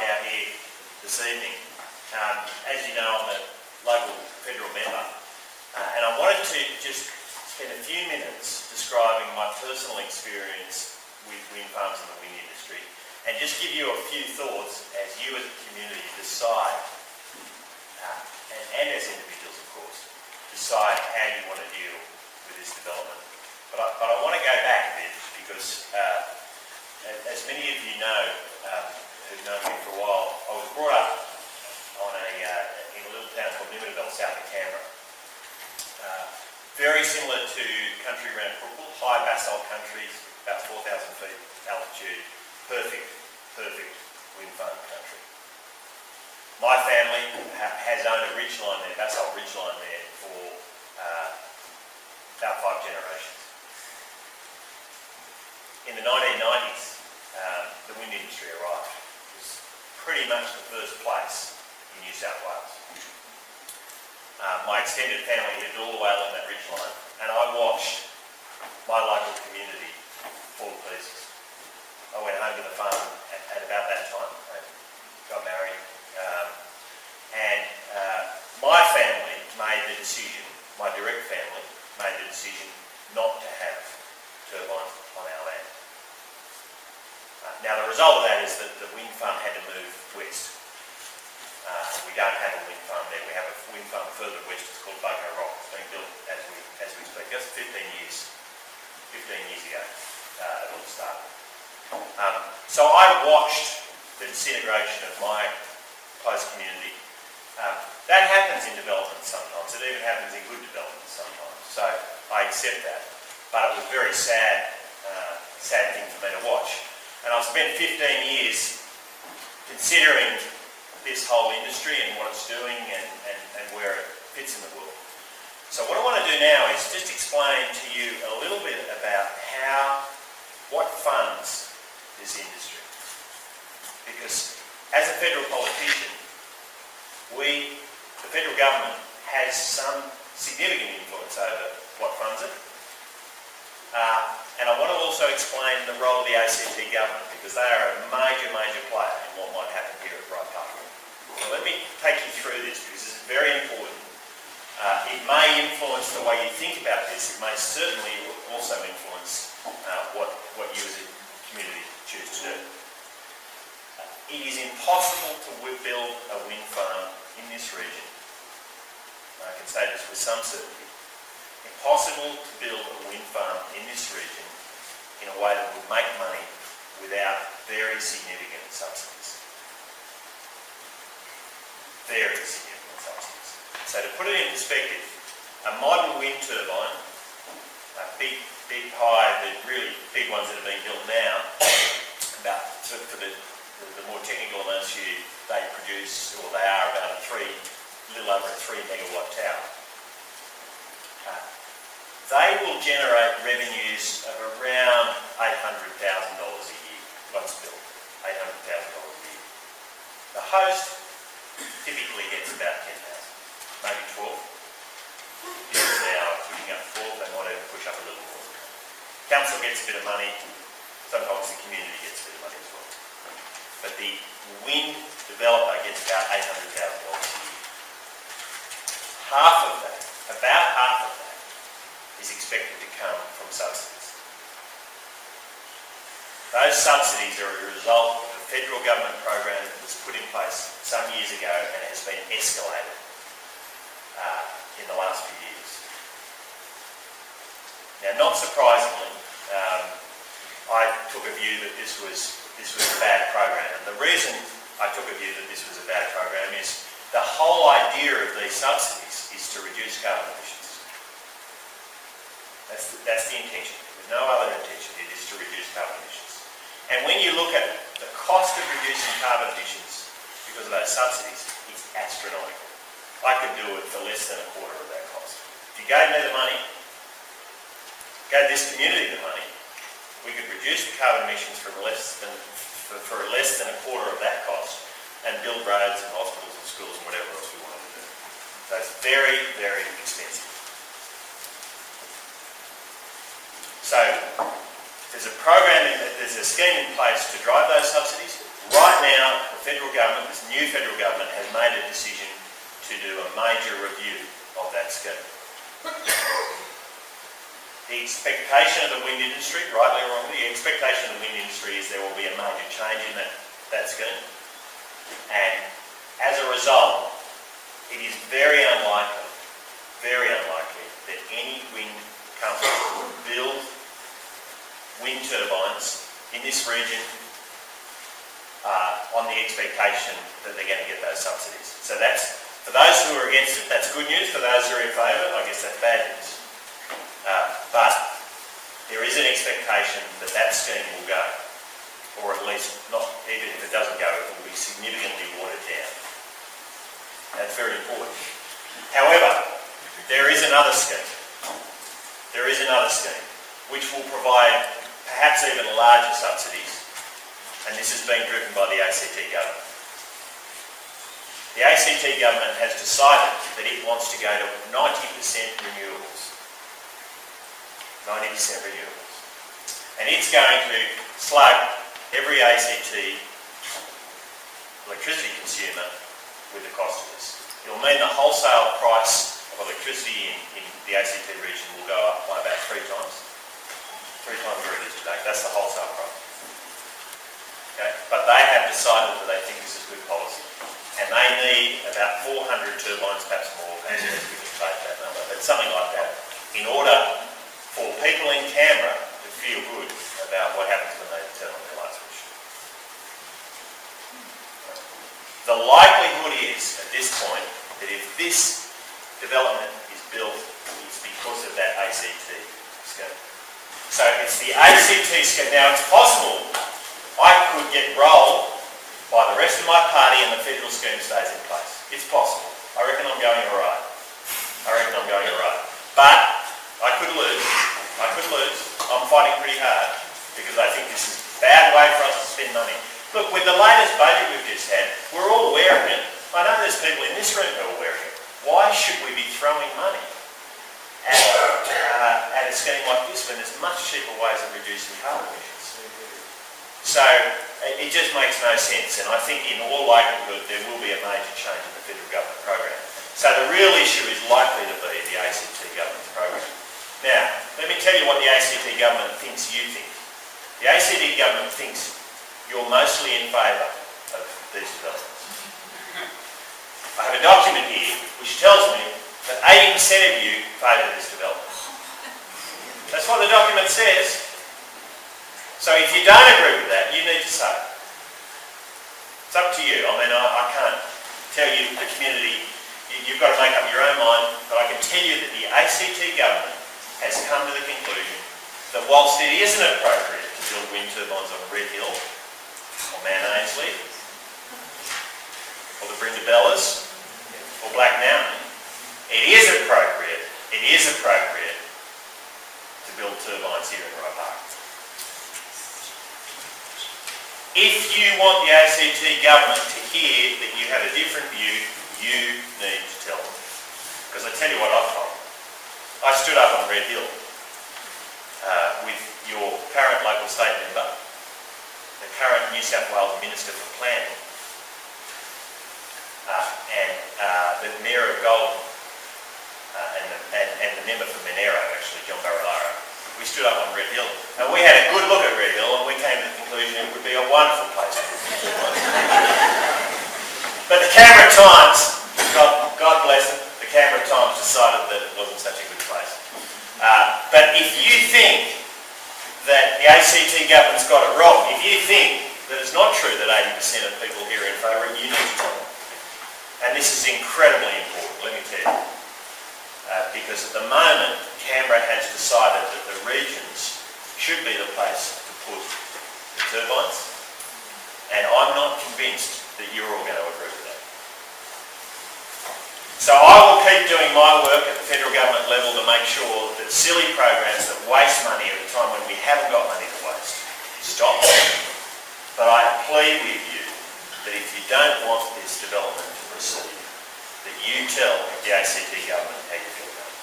out here this evening. As you know, I'm a local federal member, and I wanted to just spend a few minutes describing my personal experience with wind farms in the wind industry, and just give you a few thoughts as you as a community decide, and as individuals of course, decide how you want to deal with this development. But I want to go back a bit because, as many of you know, who've known me for a while, I was brought up on in a little town called Nimmerville, south of Canberra. Very similar to country around Crookle, high basalt country, about 4,000 feet altitude, perfect wind farm country. My family has owned a ridgeline there, basalt ridgeline there, for about 5 generations. In the 1990s, the wind industry arrived. It was pretty much the first place in New South Wales. My extended family lived all the way along that ridgeline, and I watched my local community fall to pieces. I went home to the farm at about that time. I got married, and my family made the decision, my direct family made the decision not to have turbines on our land. Now the result of that is that the wind farm had to move west. We don't have a wind farm there. We have a wind farm further west. It's called Boco Rock. It's being built as we speak. That's 15 years ago. It all started. So I watched the disintegration of my close community. That happens in development sometimes. It even happens in good development sometimes. So I accept that. But it was a very sad thing for me to watch. And I've spent 15 years considering this whole industry and what it's doing and where it fits in the world. So what I want to do now is just explain to you a little bit about what funds this industry. Because as a federal politician, the federal government has some significant influence over what funds it. And I want to also explain the role of the ACT government, because they are a major player in what might happen here at Bright Park. So let me take you through this, because this is very important. It may influence the way you think about this. It may certainly also influence what you as a community choose to do. It is impossible to build a wind farm in this region. I can say this with some certainty. Impossible to build a wind farm in this region in a way that would make money without very significant subsidies. Very significant subsidies. So to put it in perspective, a modern wind turbine, big high, the really big ones that are being built now, for the more technical amounts they produce, or they are about a little over a 3 megawatt tower. They will generate revenues of around $800,000 a year once built. $800,000 a year. The host typically gets about 10,000, maybe 12. Because they are pushing up 12, they might even push up a little more. Council gets a bit of money, sometimes the community gets a bit of money as well. But the wind developer gets about $800,000 a year. About half of that, is expected to come from subsidies. Those subsidies are a result of a federal government program that was put in place some years ago and has been escalated in the last few years. Now, not surprisingly, I took a view that this was a bad program. And the reason I took a view that this was a bad program is the whole idea of these subsidies is to reduce carbon emissions. That's the intention. There's no other intention. It is to reduce carbon emissions. And when you look at the cost of reducing carbon emissions because of those subsidies, it's astronomical. I could do it for less than a quarter of that cost. If you gave me the money, gave this community the money, we could reduce the carbon emissions for less than a quarter of that cost and build roads and hospitals and schools and whatever else we wanted to do. So it's very expensive. So there's a scheme in place to drive those subsidies. Right right now, the federal government, this new federal government, has made a decision to do a major review of that scheme. The expectation of the wind industry, rightly or wrongly, the expectation of the wind industry is there will be a major change in that scheme. And as a result, it is very unlikely that any wind company will build wind turbines in this region on the expectation that they're going to get those subsidies. So that's, for those who are against it, that's good news. For those who are in favour, I guess that's bad news. But there is an expectation that that scheme will go, or at least not, even if it doesn't go, it will be significantly watered down. That's very important. However, there is another scheme. There is another scheme which will provide perhaps even larger subsidies, and this is being driven by the ACT government. The ACT government has decided that it wants to go to 90% renewables. 90% renewables. And it's going to slug every ACT electricity consumer with the cost of this. It will mean the wholesale price of electricity in the ACT region will go up by about 3 times. 3 times where it is today. That's the wholesale price. Okay? But they have decided that they think this is good policy. And they need about 400 turbines, perhaps more, perhaps we can debate that number, but something like that, in order for people in Canberra to feel good about what happens when they turn on their light switch. The likelihood is, at this point, that if this development is built, it's because of that ACT scheme. So it's the ACT scheme. Now it's possible I could get rolled by the rest of my party and the federal scheme stays in place. It's possible. I reckon I'm going alright. But I could lose. I'm fighting pretty hard because I think this is a bad way for us to spend money. Look, with the latest budget we've just had, we're all wearing it. I know there's people in this room who are wearing it. Why should we be throwing money at a scheme like this when there's much cheaper ways of reducing carbon emissions? So it just makes no sense, and I think in all likelihood there will be a major change in the federal government program. So the real issue is likely to be the ACT government's program. Now, let me tell you what the ACT government thinks you think. The ACT government thinks you're mostly in favour of these developments. I have a document here which tells me that 80% of you favour this development. That's what the document says. So if you don't agree with that, you need to say it. It's up to you. I mean, I can't tell you, the community, you've got to make up your own mind, but I can tell you that the ACT government has come to the conclusion that whilst it isn't appropriate to build wind turbines on Red Hill, or Mount Ainslie, or the Brindabellas, or Black Mountain, it is appropriate to build turbines here in Rye Park. If you want the ACT government to hear that you have a different view, you need to tell them. Because I tell you what I've told them. I stood up on Red Hill with your current local state member, the current New South Wales Minister for Planning, and the Mayor of Golden, and the member for Monero, actually, John Barilaro. We stood up on Red Hill, and we had a good look at Red Hill, and we came to the conclusion it would be a wonderful place. But the Canberra Times, God bless them, the Canberra Times decided that it wasn't such a good place. But if you think that the ACT government's got it wrong, if you think that it's not true that 80% of people here are in favour, you need to tell them. And this is incredibly important, let me tell you. Because at the moment, Canberra has decided that the regions should be the place to put the turbines, and I'm not convinced that you're all going to agree with that. So I will keep doing my work at the federal government level to make sure that silly programs that waste money at a time when we haven't got money to waste stop. But I plead with you that if you don't want this development to proceed, that you tell the ACT government how you feel about it.